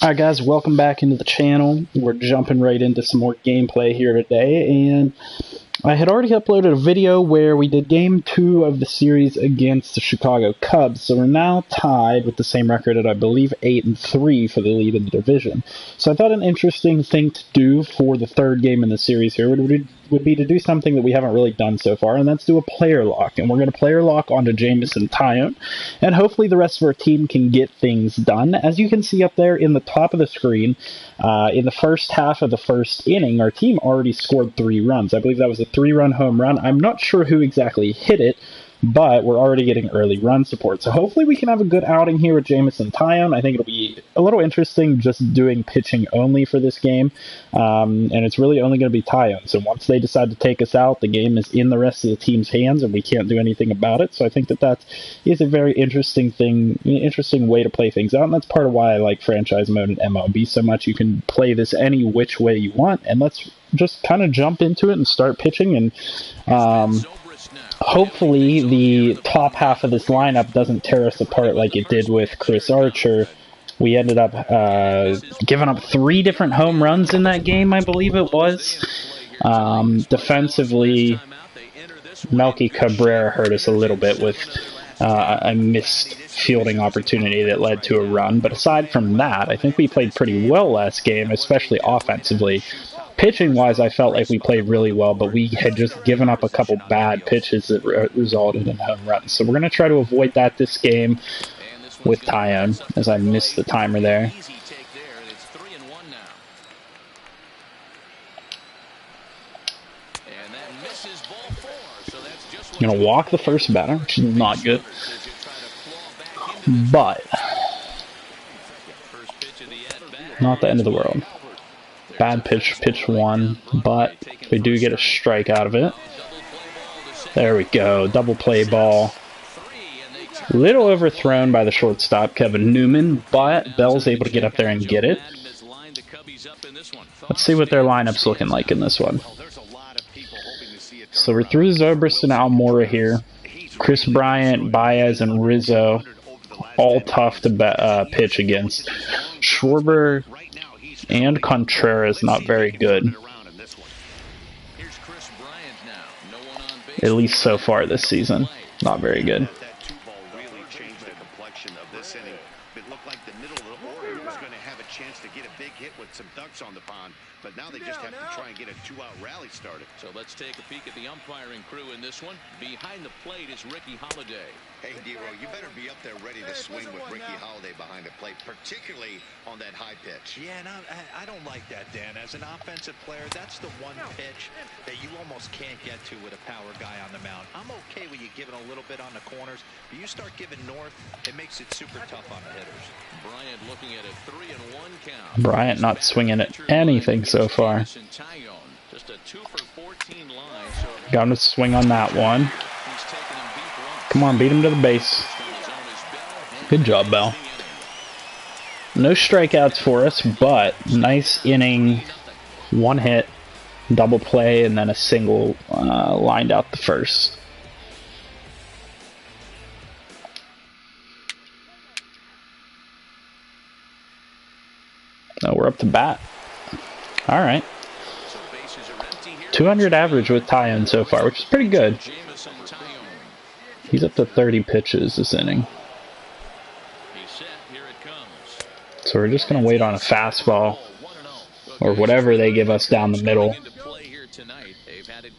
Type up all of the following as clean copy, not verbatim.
Alright guys, welcome back into the channel. We're jumping right into some more gameplay here today, and I had already uploaded a video where we did Game 2 of the series against the Chicago Cubs, so we're now tied with the same record at, I believe, 8-3 for the lead in the division. So I thought an interesting thing to do for the third game in the series here would be to do something that we haven't really done so far, and that's do a player lock. And we're going to player lock onto Jameson Taillon, and hopefully the rest of our team can get things done. As you can see up there in the top of the screen, in the first half of the first inning, our team already scored 3 runs. I believe that was a 3-run home run. I'm not sure who exactly hit it, but we're already getting early run support. So hopefully we can have a good outing here with Jameson Taillon. I think it'll be a little interesting just doing pitching only for this game. And it's really only going to be Taillon. So once they decide to take us out, the game is in the rest of the team's hands and we can't do anything about it. So I think that is a very interesting way to play things out. And that's part of why I like franchise mode in MLB so much. You can play this any which way you want. And let's just kind of jump into it and start pitching. And hopefully the top half of this lineup doesn't tear us apart like it did with Chris Archer. We ended up giving up 3 different home runs in that game, I believe it was. Defensively, Melky Cabrera hurt us a little bit with a missed fielding opportunity that led to a run. But aside from that, I think we played pretty well last game, especially offensively. Pitching-wise, I felt like we played really well, but we had just given up a couple bad pitches that resulted in home runs. So we're going to try to avoid that this game with Taillon, as I missed the timer there. I'm going to walk the first batter, which is not good. But not the end of the world. Bad pitch 1, but we do get a strike out of it. There we go, double play ball. Little overthrown by the shortstop, Kevin Newman, but Bell's able to get up there and get it. Let's see what their lineup's looking like in this one. So we're through Zobrist and Almora here. Chris Bryant, Baez, and Rizzo, all tough to pitch against. Schwarber and Contreras not very good, at least so far this season. Not very good. But now they just have to try and get a 2-out rally started. So let's take a peek at the umpiring crew in this one. Behind the plate is Ricky Holiday. Hey, D-Row, you better be up there ready to swing with Ricky Holiday behind the plate, particularly on that high pitch. Yeah, and I don't like that, Dan. As an offensive player, that's the one pitch that you almost can't get to with a power guy on the mound. I'm okay with you giving a little bit on the corners, but you start giving north, it makes it super tough on the hitters. Bryant looking at a 3-1 count. Bryant not swinging at anything so far. Got him to swing on that one. Come on, beat him to the base. Good job, Bell. No strikeouts for us, but nice inning. 1 hit, double play, and then a single lined out the first. Oh, we're up to bat. All right. 200 average with Taillon so far, which is pretty good. He's up to 30 pitches this inning. So we're just going to wait on a fastball or whatever they give us down the middle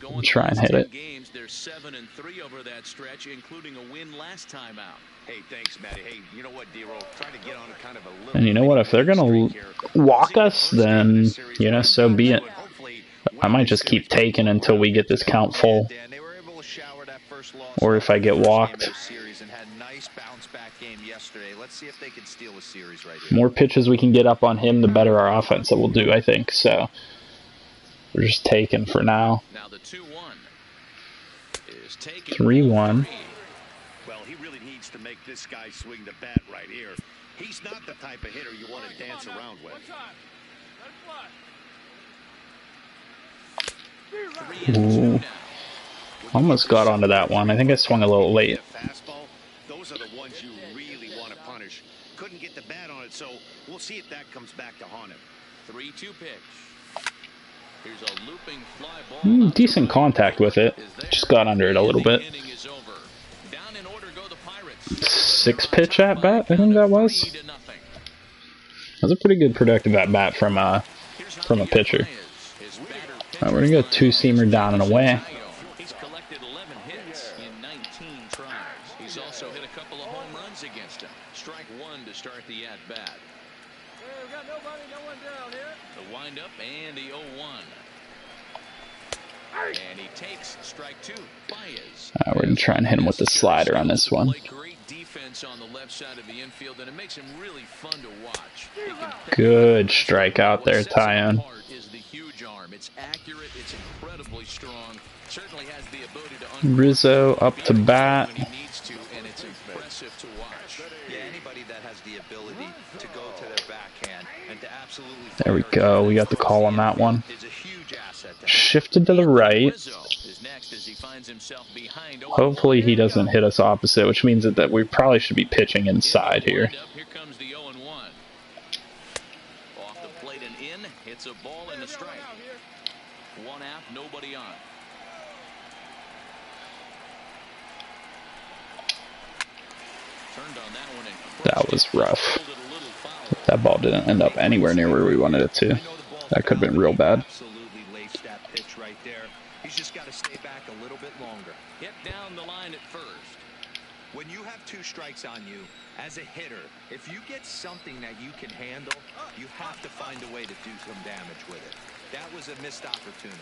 and try and hit it. They're 7-3 over that stretch, including a win last time out. Hey, thanks, Matty. Hey, you know what, D-Row? Try to get on kind of a little. And you know what? If they're going to walk us, then, you know, so be it. I might just keep taking until we get this count full. Or if I get walked. More pitches we can get up on him, the better our offense will do, I think. So we're just taking for now. 3-1. Well, he really needs to make this guy swing the bat right here. He's not the type of hitter you want to dance around with. Ooh. Almost got onto that one. I think I swung a little late. Those are the ones you really want to punish. Couldn't get the bat on it, so we'll see if that comes back to haunt him. 3-2 pitch. Here's a looping fly ball. Decent contact with it. Just got under it a little bit. 6 pitch at bat, I think that was. That's a pretty good productive at bat from a pitcher. Alright, we're gonna go 2-seamer down and away. He's collected 11 hits in 19 tries. He's also hit a couple of home runs against him. Strike one to start the at bat. Hey, we got nobody, no one down here. The windup and the 0-1. And he takes strike two. Baez. We're gonna try and hit him with the slider on this one. Great defense on the left side of the infield, and it makes him really fun to watch. Good strikeout there, Tyon. Is the huge arm. It's accurate. It's incredibly strong. Certainly has the ability to Rizzo up to bat. when he needs to, and it's impressive to watch. Yeah, anybody that has the ability to go to their backhand and to absolutely. There we go. We got the call on that one. Is a huge asset to Shifted to the right. Is next as he finds himself behind. Hopefully he doesn't hit us opposite, which means that we probably should be pitching inside here. Here comes the 0-1. Off the plate and in. Hits a ball and a strike. One out, nobody on. Turned on that one and That was rough. That ball didn't end up anywhere near where we wanted it to. That could have been real bad. absolutely laced that pitch right there. He's just got to stay back a little bit longer. hit down the line at first. When you have 2 strikes on you, as a hitter, if you get something that you can handle, you have to find a way to do some damage with it. That was a missed opportunity.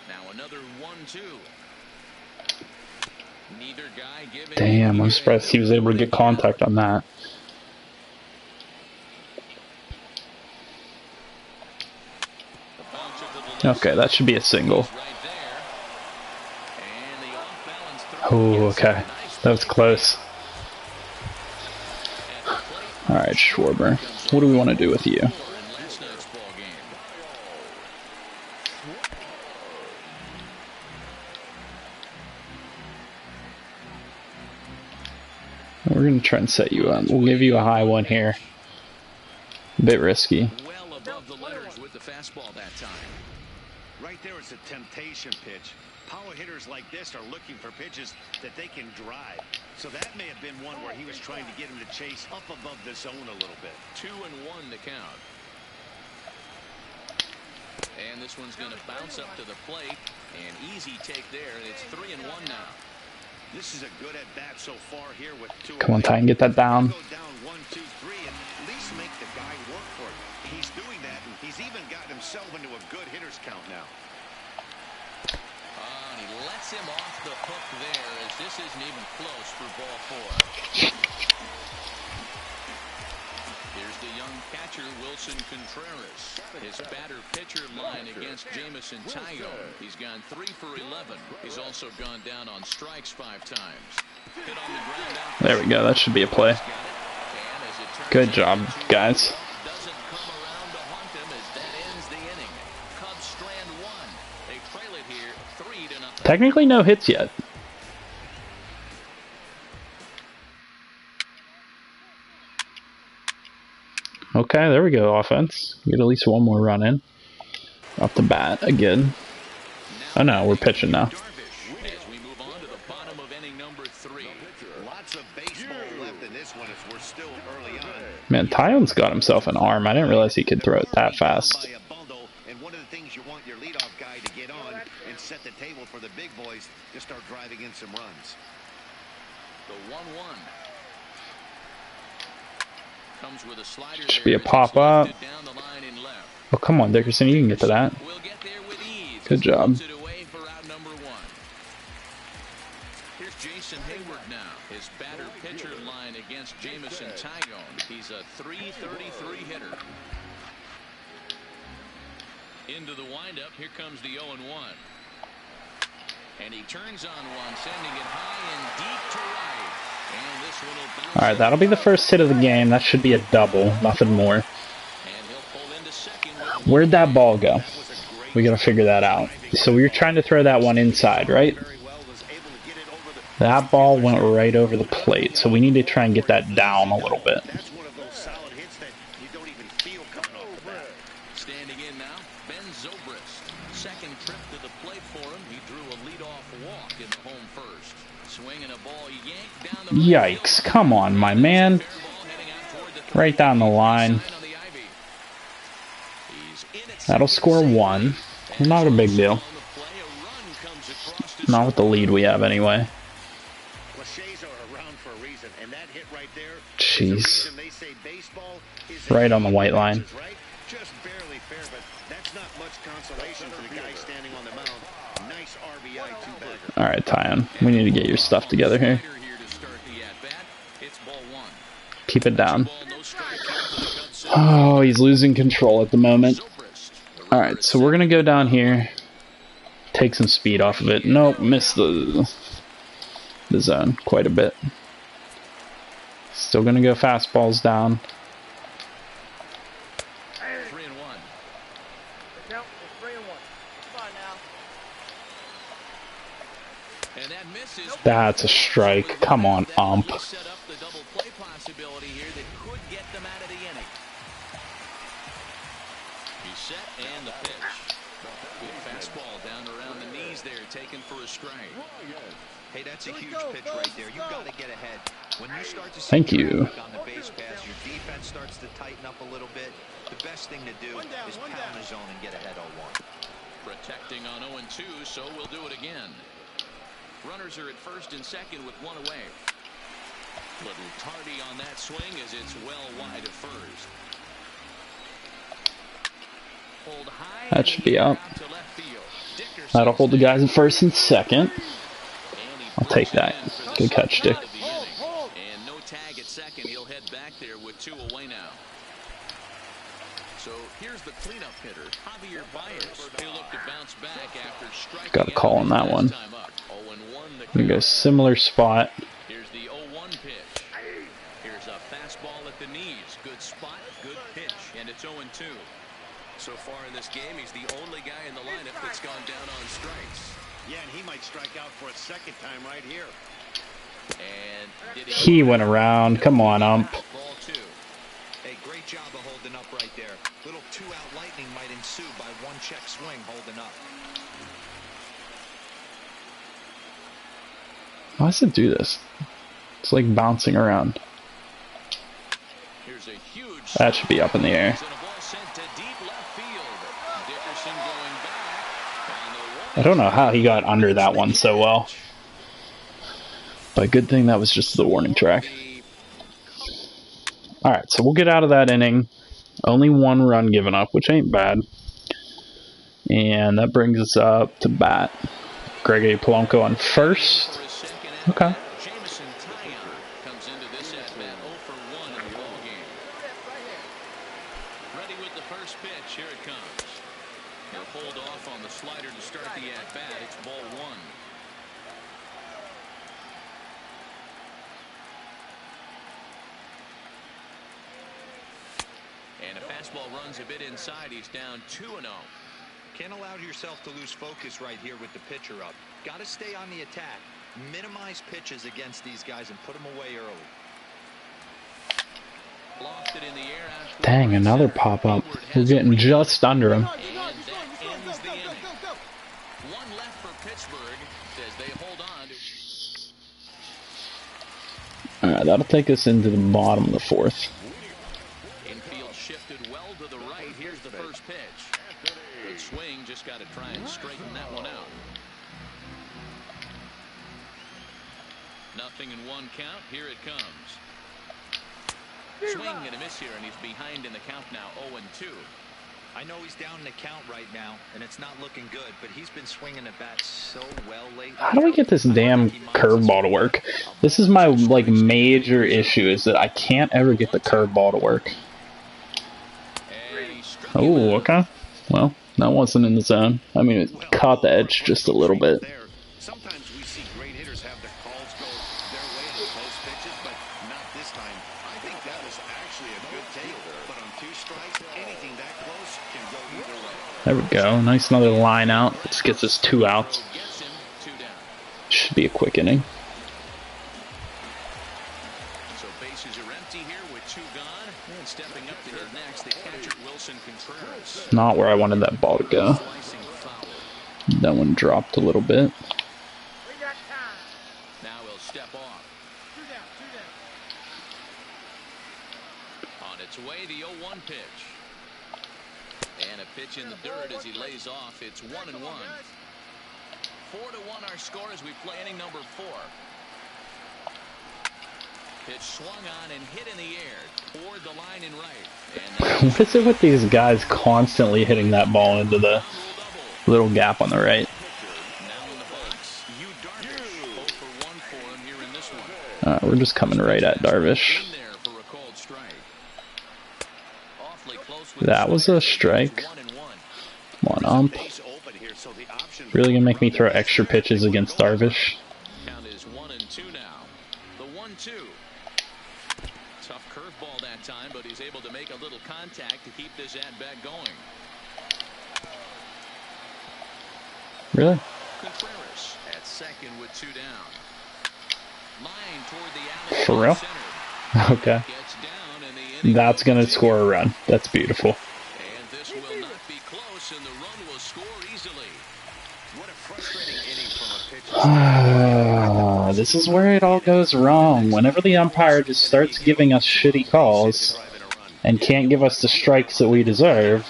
Now another 1-2. Neither guy giving. Damn, I'm surprised he was able to get contact on that. Okay, that should be a single. Oh, okay. That was close. Alright, Schwarber. What do we want to do with you? We're going to try and set you up. We'll give you a high one here. A bit risky. Well above the letters with the fastball that time. Right there is a temptation pitch. Power hitters like this are looking for pitches that they can drive. So that may have been one where he was trying to get him to chase up above the zone a little bit. 2-1 to count. And this one's going to bounce up to the plate. An easy take there. It's 3-1 now. This is a good at bat so far here with 2. Come on, Ty, and get that down. Go down 1, 2, 3, and at least make the guy work for it. He's doing that, and he's even gotten himself into a good hitter's count now. And he lets him off the hook there, as this isn't even close for ball 4. Here's the young catcher, Wilson Contreras. His batter-pitcher line against Jamison Tyone. He's gone 3 for 11. He's also gone down on strikes 5 times. Hit on the ground out. There we go. That should be a play. Good job, guys. Doesn't come around to haunt him as that ends the inning. Cubs strand 1. They trail it here 3-0. Technically no hits yet. Okay, there we go, offense. Get at least one more run in. Off the bat again. Oh no, we're pitching now. As we move on to the bottom of inning number 3. Lots of baseball left in this one as we're still early on. Man, Tyone's got himself an arm. I didn't realize he could throw it that fast. By a bundle, and one of the things you want your leadoff guy to get on and set the table for the big boys to start driving in some runs. The 1-1. Comes with a slider. Should be a pop-up. Down the line in left. Oh, come on, Dickerson. You can get to that. We'll get there with ease. Good job. It away for out number 1. Here's Jason Hayward now. His batter-pitcher line against Jamison Tyone. He's a .333 hitter. Into the windup. Here comes the 0-1. And he turns on one, sending it high and deep to right. And this one will bounce. Alright, that'll be the first hit of the game. That should be a double, nothing more. And he'll pull into second with Where'd that ball go? We gotta figure that out. So we were trying to throw that one inside, right? Very well, was able to get it over the That ball went right over the plate, so we need to try and get that down a little bit. That's one of those solid hits that you don't even feel coming off the bat. Standing in now, Ben Zobrist. Second trip to the plate for him. He drew a leadoff walk in the home first. Swinging a ball yanked down the Yikes, come on, my man. Right down the line. That'll score one. Not a big deal. Not with the lead we have anyway. Jeez. Right on the white line. Just barely fair, but that's not much consolation for the guy standing on the mound. Nice RBI two-bagger. Alright, Tyon. We need to get your stuff together here. Keep it down. Oh, he's losing control at the moment. Alright, so we're going to go down here. Take some speed off of it. Nope, missed the zone quite a bit. Still going to go fastballs down. 3-1. Count is 3-1. Come on now. And that misses. That's a strike. Come on, ump. Set up the double play possibility here that could get them out of the inning. He's set and the pitch. Good fastball down around the knees there, taken for a strike. Hey, that's a huge pitch right there. You've got to get ahead. When you start to see Thank you. on the base pass, your defense starts to tighten up a little bit. The best thing to do is pound the zone and get ahead 0-1. Protecting on 0-2, so we'll do it again. Runners are at first and second with one away. Little tardy on that swing as it's well wide of first. Hold high. That should be up. To left field. Dickerson That'll hold the guys at first and second. I'll take that. Good catch, Dick. And no tag at second. He'll head back there with two away now. So here's the cleanup hitter, Javier Baez. He'll look to bounce back after striking. Got a call on that one. We go similar spot. Here's the 0-1 pitch. Here's a fastball at the knees. Good spot, good pitch, and it's 0-2. So far in this game, he's the only guy in the lineup that's gone down on strikes. Yeah, and he might strike out for a second time right here. And did He went around. Come on, ump. Ball two. Hey, great job of holding up right there. Little two-out lightning might ensue by one check swing holding up. Why does it do this? It's like bouncing around. Here's a huge That should be up in the air. and a ball sent to deep left field. Dickerson going back. I don't know how he got under that one so well. But good thing that was just the warning track. Alright, so we'll get out of that inning. Only one run given up, which ain't bad. And that brings us up to bat. Gregory Polanco on first. Okay. Jamison Tyon comes into this at-bat 0 for 1 in the ball game. Ready with the first pitch. Here it comes. He'll hold off on the slider to start the at-bat. It's ball one. And a fastball runs a bit inside. He's down 2-0. Can't allow yourself to lose focus right here with the pitcher up. Got to stay on the attack. Minimize pitches against these guys and put them away early. Lofted in the air out. Dang, another pop-up. We're getting just under him. And that ends the inning. One left for Pittsburgh as they hold on. Alright, that'll take us into the bottom of the fourth. Infield shifted well to the right. Here's the first pitch. Good swing. Just got to try and straighten that one out. Nothing in one count. Here it comes. Swing and a miss here, and he's behind in the count now, 0-2. I know he's down in the count right now, and it's not looking good, but he's been swinging the bat so well lately. How do I get this damn curveball to work? This is my, like, major issue, is that I can't ever get the curveball to work. Oh, okay. Well, that wasn't in the zone. I mean, it caught the edge just a little bit. Sometimes we see great hitters have the calls go their way in close pitches, but not this time. I think that was actually a good take, but on two strikes, anything that close can go either way. There we go. Nice another line out. This gets us 2 outs. Should be a quick inning. next, the catcher Wilson Contreras. Not where I wanted that ball to go. Slicing foul. That one dropped a little bit. We got time. Now he'll step off. 2 down, 2 down. On its way, the 0-1 pitch. And a pitch in the dirt as he lays off. It's 1-1. 4-1 our score as we play inning number 4. Pitch swung on and hit in the air toward the line in right. And What is it with these guys constantly hitting that ball into the little gap on the right? now in the box, Yu Darvish. 0 for 1 for him here in this one. We're just coming right at Darvish. In there for a called strike. Awfully close with That was a strike. 1-1. Come on, ump. Base open here, so the option Really gonna make me throw extra pitches against Darvish? Count is 1-2 now. The 1-2. Tough curveball that time, but he's able to make a little contact to keep this at-bat going. Really? Contreras at second with 2 down. Line toward the alley. For real? Center. Okay. Gets down and the inning That's gonna score a run. That's beautiful. And this will not be close, and the run will score easily. What a frustrating inning from a pitcher. This is where it all goes wrong. Whenever the umpire just starts giving us shitty calls and can't give us the strikes that we deserve,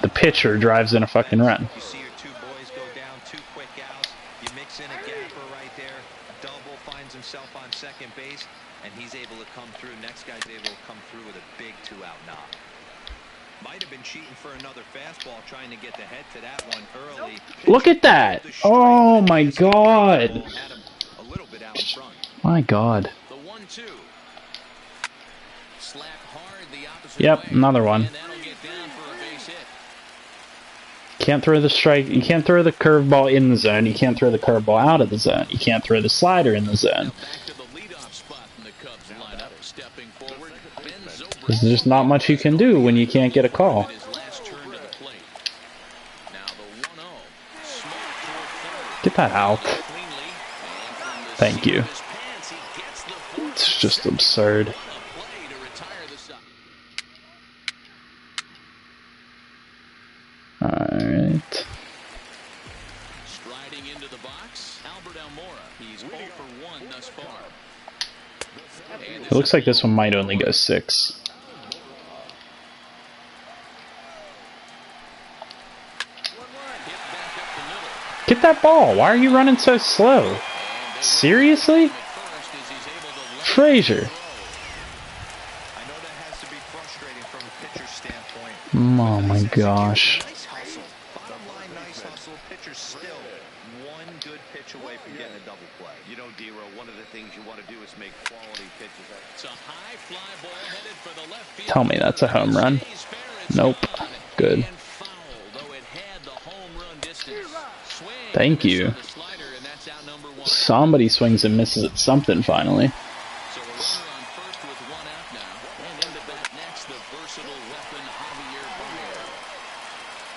the pitcher drives in a fucking run. You see your 2 boys go down, 2 quick outs. You mix in a gapper right there. Double finds himself on second base, and he's able to come through. Next guy's able to come through with a big 2-out knock. Might have been cheating for another fastball, trying to get the head to that one early. Look at that! Oh my god! Had him a little bit out in front. My god. The 1-2. Slap hard the opposite Yep, way, another one. and that'll get down for a base hit. Can't throw the strike. You can't throw the curveball in the zone. You can't throw the curveball out of the zone. You can't throw the slider in the zone. Back to the leadoff spot in the Cubs lineup. Stepping forward, Ben Zobrist. There's just not much you can do when you can't get a call. His last turn to the plate. Now the 1-0. Smoke toward third. Get that out. Cleanly. And from the Thank seat you. of his pants, he gets the fourth. It's just absurd. What a play to retire the side. Alright. Striding into the box, Albert Almora. He's 0 for 1 thus far. And It looks like this one might only go 6. hit back up the middle. Get that ball. Why are you running so slow? Seriously? At first, as he's able to let Frazier. I know that has to be frustrating from a pitcher's standpoint. Oh my gosh. Nice hustle. Bottom line, nice hustle. Pitcher's still 1 good pitch away from getting a double play. You know, D-Row, one of the things you want to do is make quality pitches. It's a high fly ball headed for the left field. Tell me that's a home run. Stays fair, it's Nope. gone. Good. And foul, though it had the home run distance. Swing Thank and a miss you. on the slider, and that's out number 1. Somebody swings and misses at something finally. So a runner on first with 1 out now. And into bat next, the versatile weapon Javier Baez.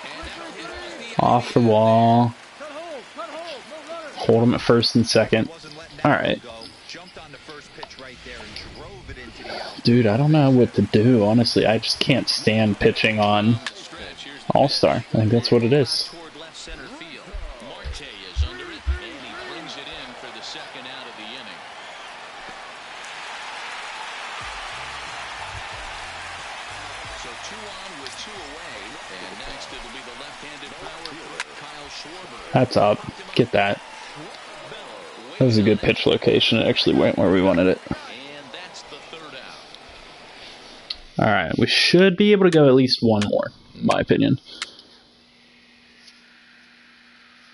And that'll hit off the Off the wall. Cut hold, no runners. Hold him at first and second. Wasn't letting that Alright. go. Jumped on the first pitch right there and drove it into the out. Dude, I don't know what to do. Honestly, I just can't stand pitching on stretch. Here's the All-Star. I think that's what it is. toward left center field. Marte is under it, and he brings it in for the second out of the inning. So 2 on with 2 away, and next it'll be the left-handed power thrower, Kyle Schwarber. That's up. Get that. That was a good pitch location. It actually went where we wanted it. And that's the 3rd out. Alright, we should be able to go at least one more, in my opinion.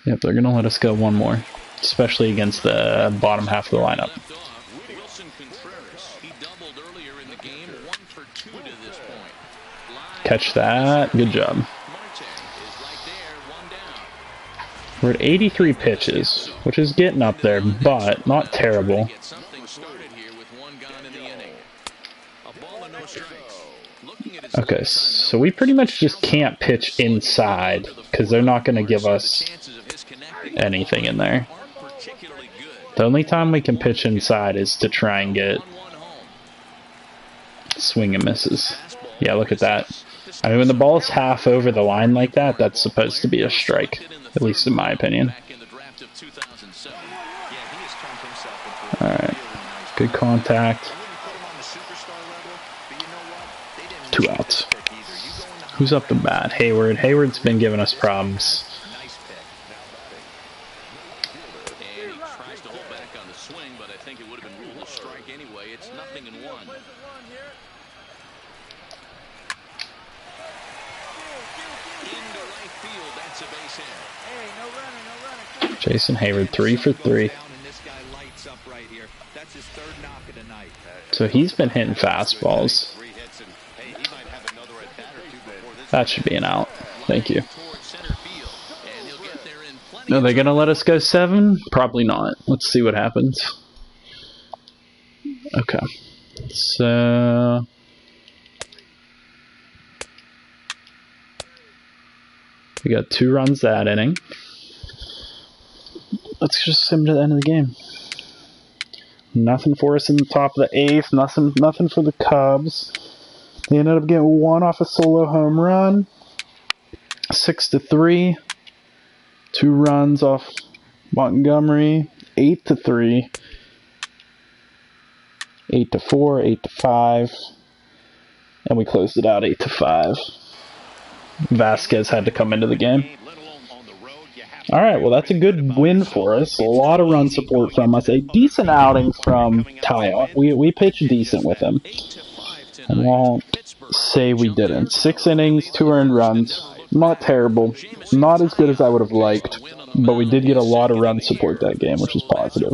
Yep, they're going to let us go one more. Especially against the bottom half of the lineup. Left off, Wilson Contreras. He doubled earlier in the game, 1 for 2 to this point. Line Catch that. Good job. Marte is right there, 1 down. We're at 83 pitches, which is getting up there, but not terrible. Get something started here with 1 gone in the inning. A ball and no strikes. Looking at his Okay, left-time so we pretty much just can't pitch inside, because they're not going to give us chances of his connecting anything in there. aren't particularly good. The only time we can pitch inside is to try and get 1-1 home. swing and misses. Fastball Yeah, look at that. I mean, when the ball's half over the line like that, that's supposed to be a strike, at least in my opinion. Alright, good contact. 2 outs. Who's up to bat? Hayward. Hayward's been giving us problems. Jason Hayward, 3 for 3. So he's been hitting fastballs. That should be an out. Thank you. Are they going to let us go 7? Probably not. Let's see what happens. Okay. So... we got 2 runs that inning. Let's just sim to the end of the game. Nothing for us in the top of the 8th. Nothing for the Cubs. They ended up getting 1 off a solo home run. 6-3. 2 runs off Montgomery. 8-3. 8-4. 8-5. And we closed it out 8-5. Vasquez had to come into the game. Alright, well that's a good win for us. A lot of run support from us. A decent outing from Taya. We pitched decent with him. I won't say we didn't. 6 innings, 2 earned runs. Not terrible. Not as good as I would have liked. But we did get a lot of run support that game, which is positive.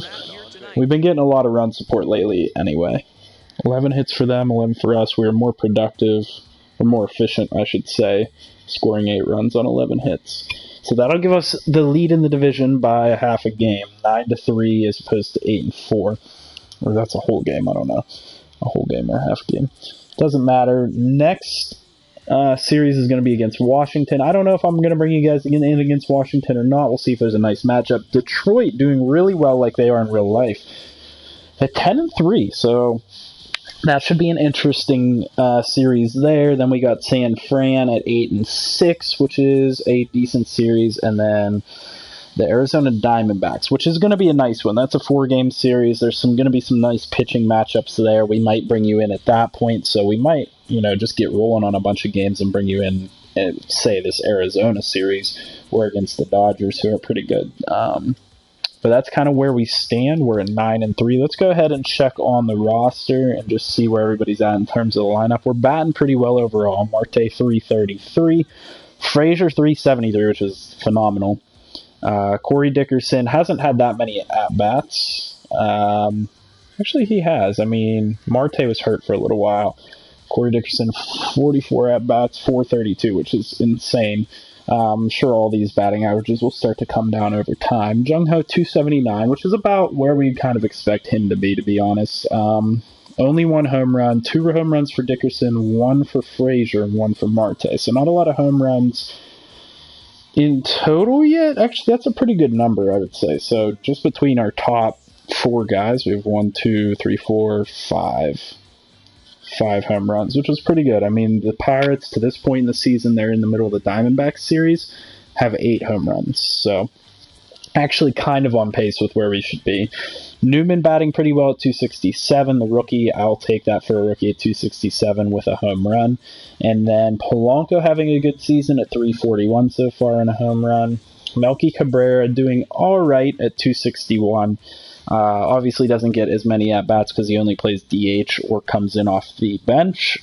We've been getting a lot of run support lately anyway. 11 hits for them, 11 for us. We were more productive, or more efficient, I should say, scoring 8 runs on 11 hits. So that'll give us the lead in the division by a half a game, 9-3 as opposed to 8-4. Or that's a whole game, I don't know. A whole game or a half game. Doesn't matter. Next series is going to be against Washington. I don't know if I'm going to bring you guys in against Washington or not. We'll see if there's a nice matchup. Detroit doing really well like they are in real life. At 10-3, so that should be an interesting series there. Then we got San Fran at 8-6, which is a decent series, and then the Arizona Diamondbacks, which is going to be a nice one. That's a 4-game series. There's going to be some nice pitching matchups there. We might bring you in at that point, so we might, just get rolling on a bunch of games and bring you in and say this Arizona series. We're against the Dodgers, who are pretty good. But that's kind of where we stand. We're at 9-3. Let's go ahead and check on the roster and just see where everybody's at in terms of the lineup. We're batting pretty well overall. Marte 333, Frazier 373, which is phenomenal. Corey Dickerson hasn't had that many at-bats. Actually, he has. I mean, Marte was hurt for a little while. Corey Dickerson, 44 at-bats, 432, which is insane. I'm sure all these batting averages will start to come down over time. Jung Ho, 279, which is about where we kind of expect him to be honest. Only 1 home run, 2 home runs for Dickerson, 1 for Frazier, and 1 for Marte. So not a lot of home runs in total yet. Actually, that's a pretty good number, I would say. So just between our top 4 guys, we have 1, 2, 3, 4, 5 home runs, which was pretty good. I mean, the Pirates, to this point in the season, they're in the middle of the Diamondbacks series, have 8 home runs. So actually kind of on pace with where we should be. Newman batting pretty well at 267. The rookie, I'll take that for a rookie at 267 with a home run. And then Polanco having a good season at 341 so far in a home run. Melky Cabrera doing all right at 261. Obviously doesn't get as many at-bats because he only plays DH or comes in off the bench.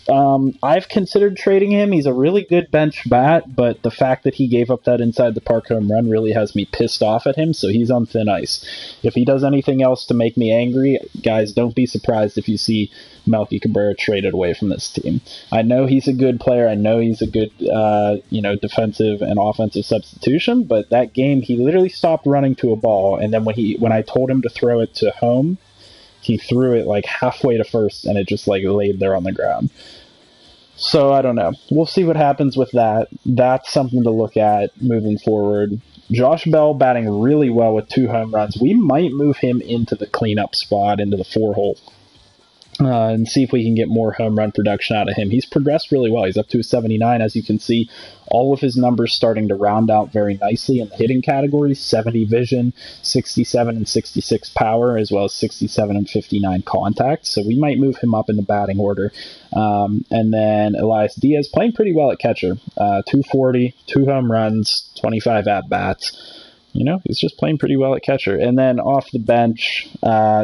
I've considered trading him. He's a really good bench bat, but the fact that he gave up that inside the park home run really has me pissed off at him, so he's on thin ice. If he does anything else to make me angry, guys, don't be surprised if you see Melky Cabrera traded away from this team. I know he's a good player. I know he's a good defensive and offensive substitution, but that game he literally stopped running to a ball, and then when I told him to throw it to home, he threw it like halfway to first, and it just like laid there on the ground. So I don't know. We'll see what happens with that. That's something to look at moving forward. Josh Bell batting really well with 2 home runs. We might move him into the cleanup spot, into the 4 hole. and see if we can get more home run production out of him. He's progressed really well. He's up to a 79, as you can see. All of his numbers starting to round out very nicely in the hitting categories: 70 vision, 67 and 66 power, as well as 67 and 59 contact. So we might move him up in the batting order. And then Elias Diaz playing pretty well at catcher. 240, 2 home runs, 25 at-bats. You know, he's just playing pretty well at catcher. And then off the bench,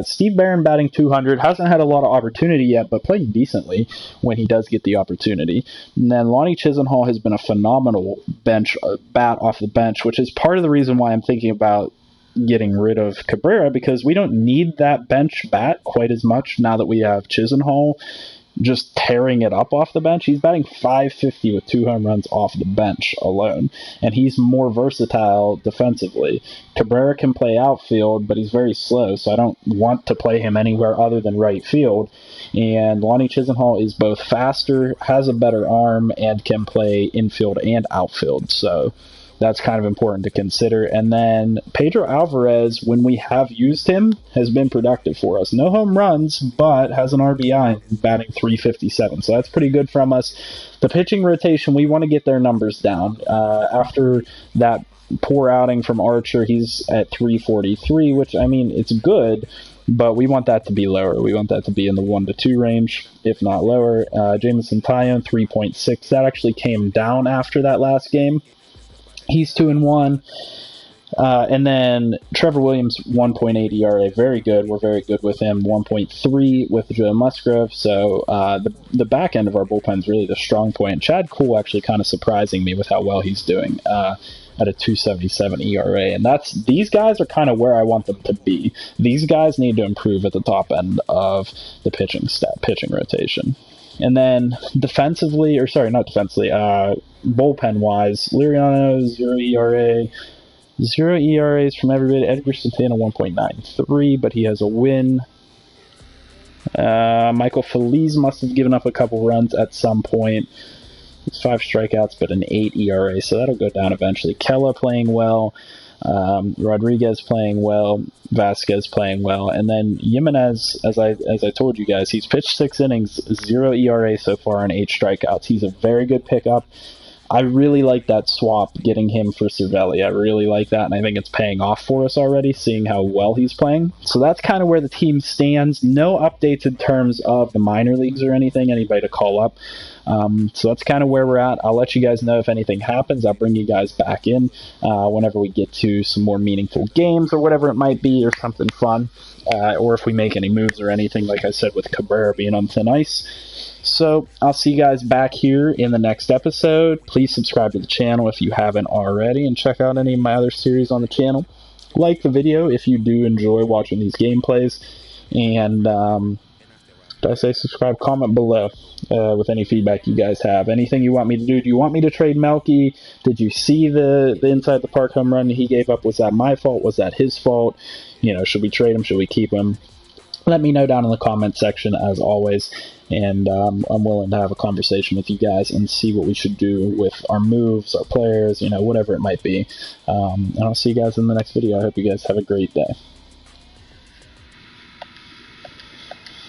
Steve Barron batting 200. Hasn't had a lot of opportunity yet, but playing decently when he does get the opportunity. And then Lonnie Chisenhall has been a phenomenal bat off the bench, which is part of the reason why I'm thinking about getting rid of Cabrera, because we don't need that bench bat quite as much now that we have Chisenhall just tearing it up off the bench. He's batting .550 with 2 home runs off the bench alone, and he's more versatile defensively. Cabrera can play outfield, but he's very slow, so I don't want to play him anywhere other than right field. And Lonnie Chisenhall is both faster, has a better arm, and can play infield and outfield, so that's kind of important to consider. And then Pedro Alvarez, when we have used him, has been productive for us. No home runs, but has an RBI, batting .357. So that's pretty good from us. The pitching rotation, we want to get their numbers down. After that poor outing from Archer, he's at .343, which, I mean, it's good, but we want that to be lower. We want that to be in the 1 to 2 range, if not lower. Jameson Taillon, 3.6. That actually came down after that last game. He's 2-1. And then Trevor Williams, 1.8 ERA. Very good. We're very good with him. 1.3 with Joe Musgrove. So the back end of our bullpen is really the strong point. Chad Kuhl actually kind of surprising me with how well he's doing at a 2.77 ERA. And these guys are kind of where I want them to be. These guys need to improve at the top end of the pitching rotation. And then bullpen-wise, Liriano, 0 ERA. 0 ERAs from everybody. Edgar Santana, 1.93, but he has a win. Michael Feliz must have given up a couple runs at some point. It's 5 strikeouts, but an 8 ERA, so that'll go down eventually. Kella playing well. Rodriguez playing well, Vasquez playing well, and then Jimenez, as I told you guys, he's pitched 6 innings, 0 ERA so far, and 8 strikeouts. He's a very good pickup. I really like that swap, getting him for Cervelli. I really like that, and I think it's paying off for us already, seeing how well he's playing. So that's kind of where the team stands. No updates in terms of the minor leagues or anything, anybody to call up. So that's kind of where we're at. I'll let you guys know if anything happens. I'll bring you guys back in whenever we get to some more meaningful games or whatever it might be, or something fun, or if we make any moves or anything, like I said, with Cabrera being on thin ice. So I'll see you guys back here in the next episode. Please subscribe to the channel if you haven't already, and check out any of my other series on the channel. Like the video if you do enjoy watching these gameplays, and did I say subscribe? Comment below with any feedback you guys have. Anything you want me to do. Do you want me to trade Melky? Did you see the inside the park home run he gave up? Was that my fault? Was that his fault? You know, should we trade him? Should we keep him? Let me know down in the comment section, as always, and I'm willing to have a conversation with you guys and see what we should do with our moves, our players, you know, whatever it might be. And I'll see you guys in the next video. I hope you guys have a great day.